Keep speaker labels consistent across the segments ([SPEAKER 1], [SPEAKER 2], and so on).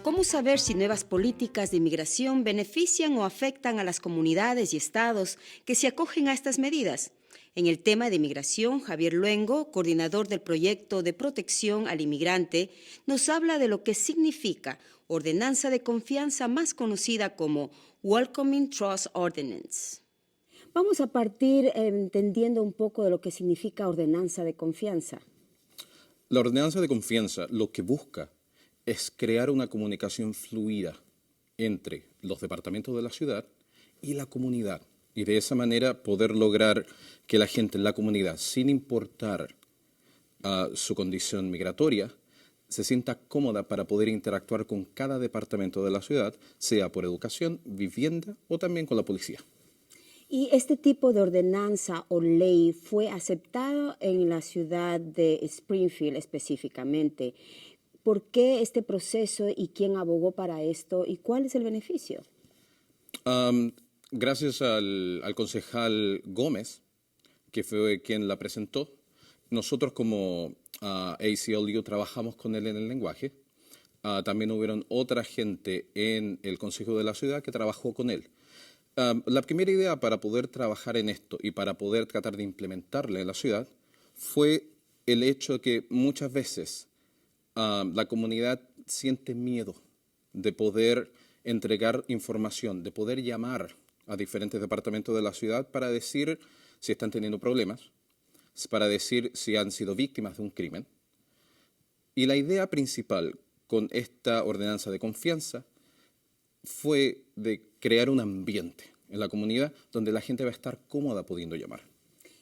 [SPEAKER 1] ¿Cómo saber si nuevas políticas de inmigración benefician o afectan a las comunidades y estados que se acogen a estas medidas? En el tema de inmigración, Javier Luengo, coordinador del proyecto de protección al inmigrante, nos habla de lo que significa ordenanza de confianza, más conocida como Welcoming Trust Ordinance. Vamos a partir entendiendo un poco de lo que significa ordenanza de confianza.
[SPEAKER 2] La ordenanza de confianza lo que busca es crear una comunicación fluida entre los departamentos de la ciudad y la comunidad. Y de esa manera poder lograr que la gente en la comunidad, sin importar su condición migratoria, se sienta cómoda para poder interactuar con cada departamento de la ciudad, sea por educación, vivienda o también con la policía.
[SPEAKER 1] ¿Y este tipo de ordenanza o ley fue aceptado en la ciudad de Springfield específicamente? ¿Por qué este proceso y quién abogó para esto y cuál es el beneficio?
[SPEAKER 2] Gracias al concejal Gómez, que fue quien la presentó, nosotros como ACLU trabajamos con él en el lenguaje. También hubieron otra gente en el Consejo de la Ciudad que trabajó con él. La primera idea para poder trabajar en esto y para poder tratar de implementarla en la ciudad fue el hecho de que muchas veces la comunidad siente miedo de poder entregar información, de poder llamar a diferentes departamentos de la ciudad para decir si están teniendo problemas, para decir si han sido víctimas de un crimen. Y la idea principal con esta ordenanza de confianza fue de crear un ambiente en la comunidad donde la gente va a estar cómoda pudiendo llamar.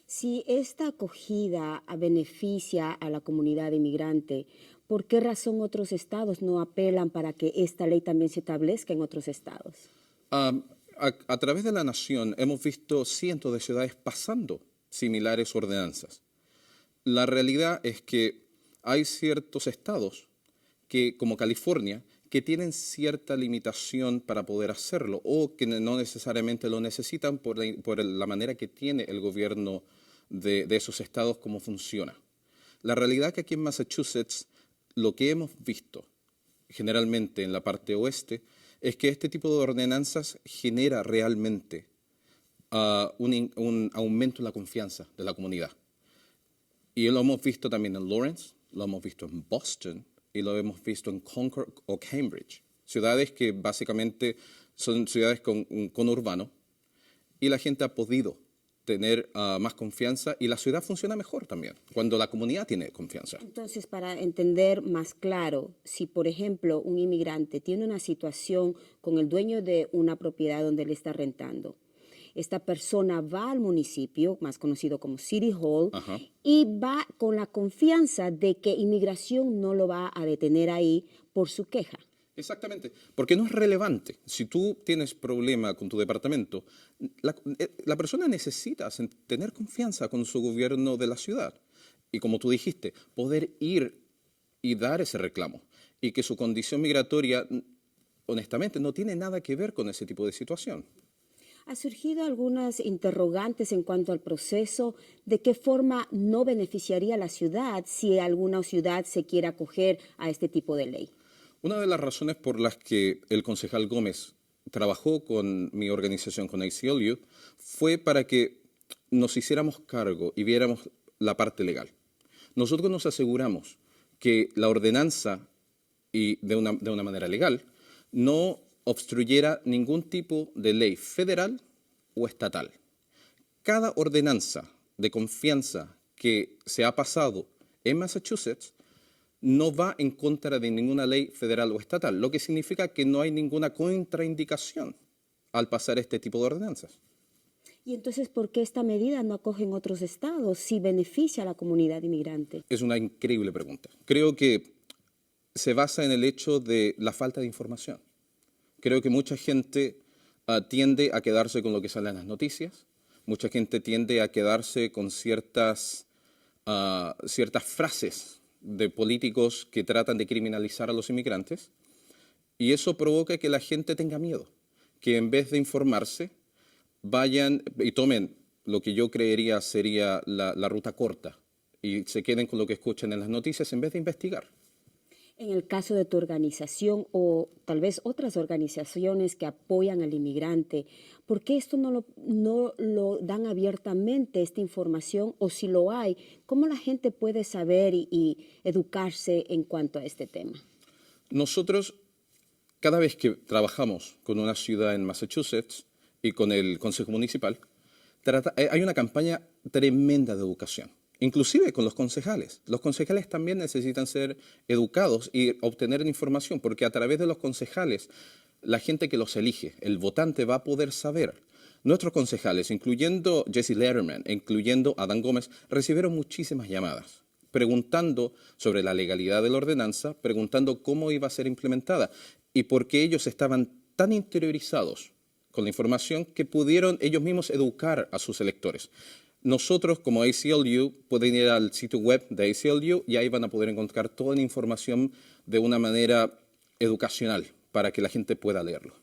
[SPEAKER 1] Si esta acogida beneficia a la comunidad inmigrante, ¿por qué razón otros estados no apelan para que esta ley también se establezca en otros estados?
[SPEAKER 2] A través de la nación hemos visto cientos de ciudades pasando similares ordenanzas. La realidad es que hay ciertos estados que, como California, que tienen cierta limitación para poder hacerlo o que no necesariamente lo necesitan por la manera que tiene el gobierno de esos estados, cómo funciona. La realidad es que aquí en Massachusetts lo que hemos visto generalmente en la parte oeste es que este tipo de ordenanzas genera realmente un aumento en la confianza de la comunidad. Y lo hemos visto también en Lawrence, lo hemos visto en Boston y lo hemos visto en Concord o Cambridge. Ciudades que básicamente son ciudades con conurbano y la gente ha podido tener más confianza y la ciudad funciona mejor también, cuando la comunidad tiene confianza.
[SPEAKER 1] Entonces, para entender más claro, si por ejemplo un inmigrante tiene una situación con el dueño de una propiedad donde le está rentando, esta persona va al municipio, más conocido como City Hall, y va con la confianza de que inmigración no lo va a detener ahí por su queja.
[SPEAKER 2] Exactamente, porque no es relevante. Si tú tienes problema con tu departamento, la persona necesita tener confianza con su gobierno de la ciudad. Y como tú dijiste, poder ir y dar ese reclamo. Y que su condición migratoria, honestamente, no tiene nada que ver con ese tipo de situación.
[SPEAKER 1] Ha surgido algunas interrogantes en cuanto al proceso, de qué forma no beneficiaría a la ciudad si alguna ciudad se quiere acoger a este tipo de ley.
[SPEAKER 2] Una de las razones por las que el concejal Gómez trabajó con mi organización, con ACLU, fue para que nos hiciéramos cargo y viéramos la parte legal. Nosotros nos aseguramos que la ordenanza, y de una manera legal, no obstruyera ningún tipo de ley federal o estatal. Cada ordenanza de confianza que se ha pasado en Massachusetts no va en contra de ninguna ley federal o estatal, lo que significa que no hay ninguna contraindicación al pasar este tipo de ordenanzas.
[SPEAKER 1] ¿Y entonces por qué esta medida no acoge en otros estados si beneficia a la comunidad inmigrante?
[SPEAKER 2] Es una increíble pregunta. Creo que se basa en el hecho de la falta de información. Creo que mucha gente tiende a quedarse con lo que sale en las noticias, mucha gente tiende a quedarse con ciertas frases de políticos que tratan de criminalizar a los inmigrantes y eso provoca que la gente tenga miedo, que en vez de informarse, vayan y tomen lo que yo creería sería la ruta corta y se queden con lo que escuchan en las noticias en vez de investigar.
[SPEAKER 1] En el caso de tu organización o tal vez otras organizaciones que apoyan al inmigrante, ¿por qué esto no lo dan abiertamente, esta información? O si lo hay, ¿cómo la gente puede saber y educarse en cuanto a este tema?
[SPEAKER 2] Nosotros, cada vez que trabajamos con una ciudad en Massachusetts y con el Consejo Municipal, hay una campaña tremenda de educación. Inclusive con los concejales. Los concejales también necesitan ser educados y obtener información, porque a través de los concejales, la gente que los elige, el votante, va a poder saber. Nuestros concejales, incluyendo Jesse Letterman, incluyendo Adán Gómez, recibieron muchísimas llamadas preguntando sobre la legalidad de la ordenanza, preguntando cómo iba a ser implementada y por qué ellos estaban tan interiorizados con la información que pudieron ellos mismos educar a sus electores. Nosotros, como ACLU, pueden ir al sitio web de ACLU y ahí van a poder encontrar toda la información de una manera educacional para que la gente pueda leerlo.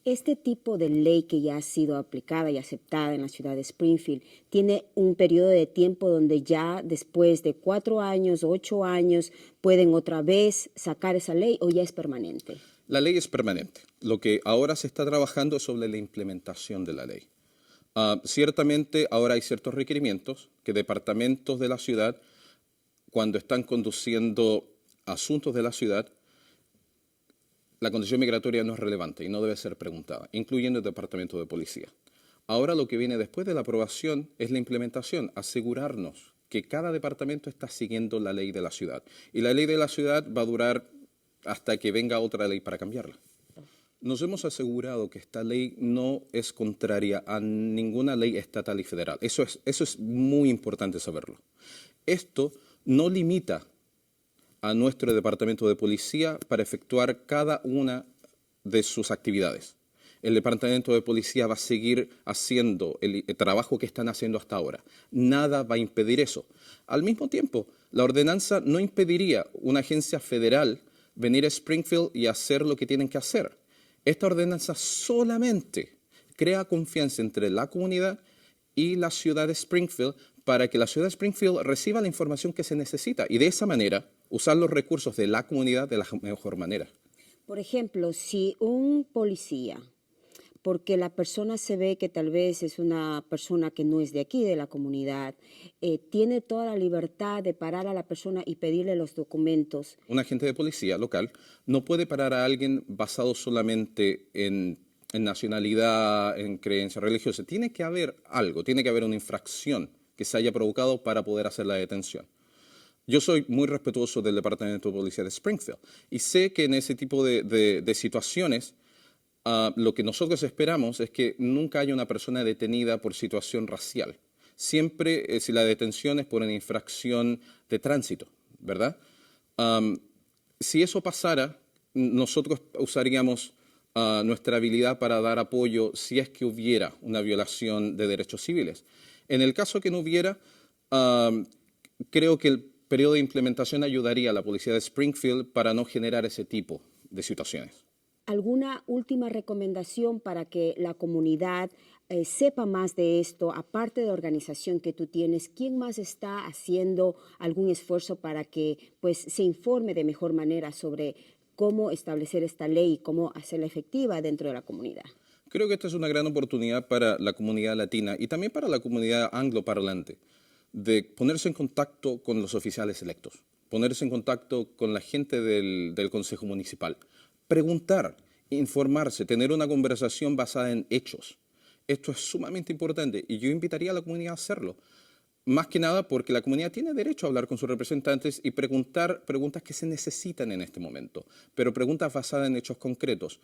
[SPEAKER 1] Este tipo de ley que ya ha sido aplicada y aceptada en la ciudad de Springfield tiene un periodo de tiempo donde ya después de 4 años, 8 años, pueden otra vez sacar esa ley o ya es permanente.
[SPEAKER 2] La ley es permanente. Lo que ahora se está trabajando es sobre la implementación de la ley. Ciertamente ahora hay ciertos requerimientos que departamentos de la ciudad, cuando están conduciendo asuntos de la ciudad, la condición migratoria no es relevante y no debe ser preguntada, incluyendo el departamento de policía. Ahora lo que viene después de la aprobación es la implementación, asegurarnos que cada departamento está siguiendo la ley de la ciudad. Y la ley de la ciudad va a durar hasta que venga otra ley para cambiarla. Nos hemos asegurado que esta ley no es contraria a ninguna ley estatal y federal. Eso es muy importante saberlo. Esto no limita a nuestro departamento de policía para efectuar cada una de sus actividades. El departamento de policía va a seguir haciendo el trabajo que están haciendo hasta ahora. Nada va a impedir eso. Al mismo tiempo, la ordenanza no impediría a una agencia federal venir a Springfield y hacer lo que tienen que hacer. Esta ordenanza solamente crea confianza entre la comunidad y la ciudad de Springfield para que la ciudad de Springfield reciba la información que se necesita y de esa manera usar los recursos de la comunidad de la mejor manera.
[SPEAKER 1] Por ejemplo, si un policía, porque la persona se ve que tal vez es una persona que no es de aquí, de la comunidad, tiene toda la libertad de parar a la persona y pedirle los documentos.
[SPEAKER 2] Un agente de policía local no puede parar a alguien basado solamente en nacionalidad, en creencia religiosa. Tiene que haber algo, tiene que haber una infracción que se haya provocado para poder hacer la detención. Yo soy muy respetuoso del Departamento de Policía de Springfield y sé que en ese tipo de situaciones lo que nosotros esperamos es que nunca haya una persona detenida por situación racial. Siempre, si la detención es por una infracción de tránsito, ¿verdad? Si eso pasara, nosotros usaríamos nuestra habilidad para dar apoyo si es que hubiera una violación de derechos civiles. En el caso que no hubiera, creo que el periodo de implementación ayudaría a la policía de Springfield para no generar ese tipo de situaciones.
[SPEAKER 1] ¿Alguna última recomendación para que la comunidad sepa más de esto, aparte de la organización que tú tienes? ¿Quién más está haciendo algún esfuerzo para que pues, se informe de mejor manera sobre cómo establecer esta ley y cómo hacerla efectiva dentro de la comunidad?
[SPEAKER 2] Creo que esta es una gran oportunidad para la comunidad latina y también para la comunidad angloparlante de ponerse en contacto con los oficiales electos, ponerse en contacto con la gente del Consejo Municipal, preguntar, informarse, tener una conversación basada en hechos. Esto es sumamente importante y yo invitaría a la comunidad a hacerlo. Más que nada porque la comunidad tiene derecho a hablar con sus representantes y preguntar preguntas que se necesitan en este momento, pero preguntas basadas en hechos concretos.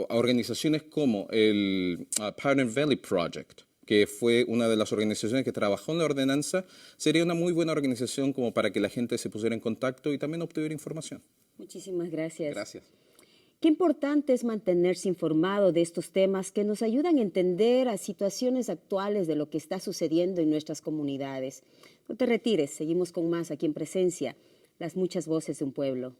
[SPEAKER 2] Organizaciones como el Pioneer Valley Project, que fue una de las organizaciones que trabajó en la ordenanza, sería una muy buena organización como para que la gente se pusiera en contacto y también obtuviera información.
[SPEAKER 1] Muchísimas gracias.
[SPEAKER 2] Gracias.
[SPEAKER 1] Qué importante es mantenerse informado de estos temas que nos ayudan a entender a situaciones actuales de lo que está sucediendo en nuestras comunidades. No te retires, seguimos con más aquí en Presencia, las muchas voces de un pueblo.